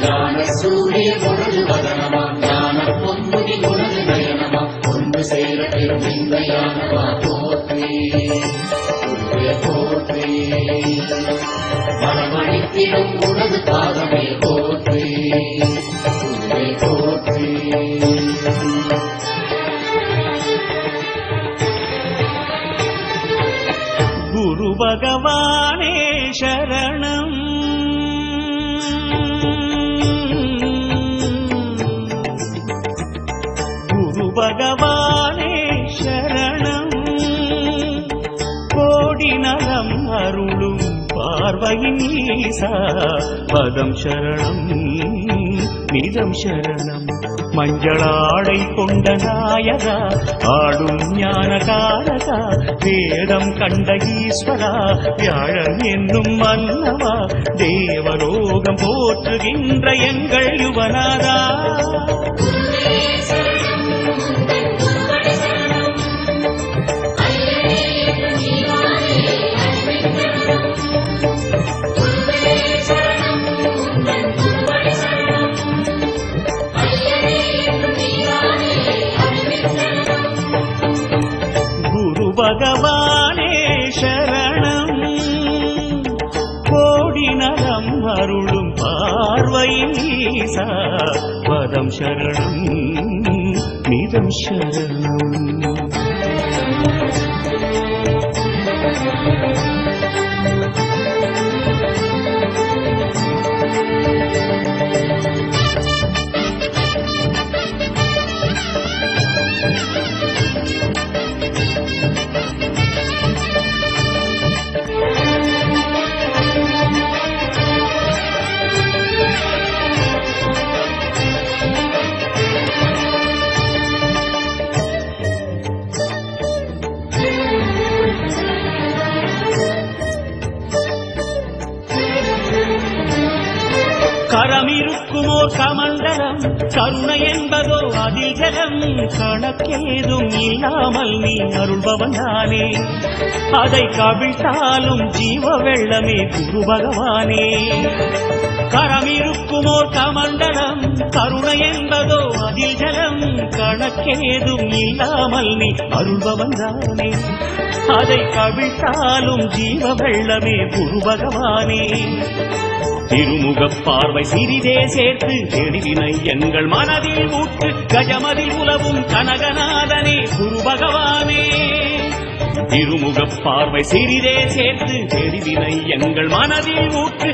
ஞான சூரிய பொழுது வதனமா ஞான பொன்முடி உனது நயனமா ஒன்று சேர பெரும் இந்த யானமா போற்றி போற்றி மனமணித்திடும் உனது பாதமே போற்றி போற்றி குரு பகவானே சரணம் குரு பகவானே சரணம் கோடி நலம் அருளும் பார்வையின் ஈசா பதம் சரணம் நிதம் சரணம் மஞ்சளாடை கொண்ட நாயகா ஆடும் ஞானகாரகா வேதம் கண்ட ஈஸ்வரா வியாழன் என்னும் மன்னவா தேவலோகம் போற்றுகின்ற எங்கள் யுவனாரா பகவானே சரணம் கோடி நலம் அருளும் பார்வையின் ஈசா பதம் சரணம் நிதம் சரணம் கரமிருக்குமோர் கமண்டலம் கருணை என்பதோ அதில் ஜலம் கணக்கேதும் இல்லாமல் நீ அருள்பவனானே அதை கவிழ்த்தாலும் ஜீவ வெள்ளமே குரு பகவானே கரமிருக்குமோர் கமண்டலம் கருணை என்பதோ அதில் ஜலம் கணக்கேதும் இல்லாமல் நீ அருள்பவன்தானே அதை கவிழ்த்தாலும் ஜீவ வெள்ளமே குரு பகவானே திருமுகப் பார்வை சிறிதே சேர்த்து தெளிவினை எங்கள் மனதில் ஊற்று கஜமதில் உலவும் கனகநாதனே குரு பகவானே திருமுகப் பார்வை சிறிதே சேர்த்து தெளிவினை எங்கள் மனதில் ஊற்று